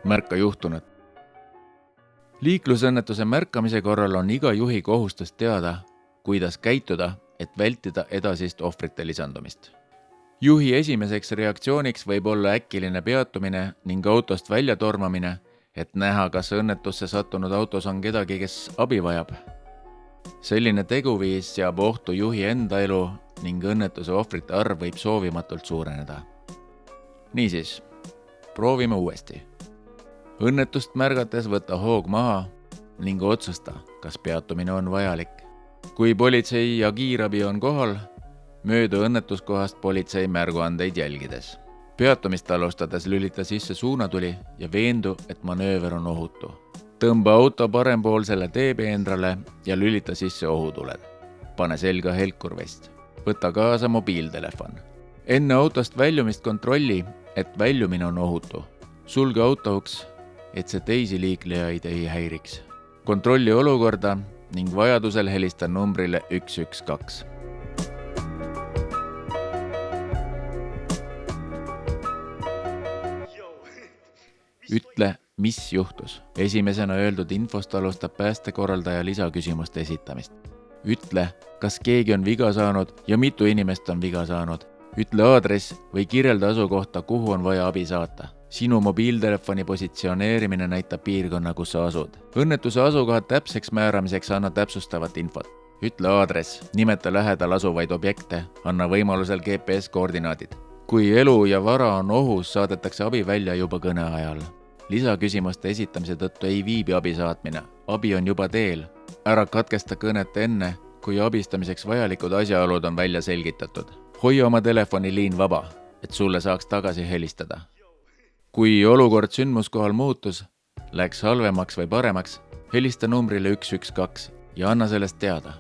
Märka juhtunut. Liiklusõnnetuse märkamise korral on iga juhi kohustus teada, kuidas käituda, et vältida edasist ohvrite lisandumist. Juhi esimeseks reaktsiooniks võib olla äkiline peatumine ning autost välja tormamine, et näha, kas õnnetusse sattunud autos on kedagi, kes abi vajab. Selline teguviis seab ohtu juhi enda elu ning õnnetuse ohvrite arv võib soovimatult suureneda. Niisiis, proovime uuesti. Õnnetust märgates võta hoog maha ning otsusta, kas peatumine on vajalik. Kui politsei ja kiirabi on kohal, möödu õnnetuskohast politsei märguandeid jälgides. Peatumist alustades lülita sisse suunatuli ja veendu, et manööver on ohutu. Tõmba auto parempoolsele teepeenrale ja lülita sisse ohutuled. Pane selga helkurvest. Võta kaasa mobiiltelefon. Enne autost väljumist kontrolli, et väljumine on ohutu. Sulge autouks, et see teisi liiklejaid ei häiriks. Kontrolli olukorda ning vajadusel helista numbrile 112. Ütle, mis juhtus. Esimesena öeldud infost alustab päästekorraldaja lisaküsimuste esitamist. Ütle, kas keegi on viga saanud ja mitu inimest on viga saanud. Ütle aadress või kirjelda asukohta, kuhu on vaja abi saata. Sinu mobiiltelefoni positsioneerimine näitab piirkonna, kus sa asud. Õnnetuse asukoha täpseks määramiseks anna täpsustavat infot. Ütle aadress, nimeta lähedal asuvaid objekte, anna võimalusel GPS-koordinaadid. Kui elu ja vara on ohus, saadetakse abi välja juba kõne ajal. Lisaküsimuste esitamise tõttu ei viibi abi saatmine. Abi on juba teel. Ära katkesta kõnet enne, kui abistamiseks vajalikud asjaolud on välja selgitatud. Hoia oma telefoniliin vaba, et sulle saaks tagasi helistada. Kui olukord sündmuskohal muutus, läks halvemaks või paremaks, helista numbrile 112 ja anna sellest teada.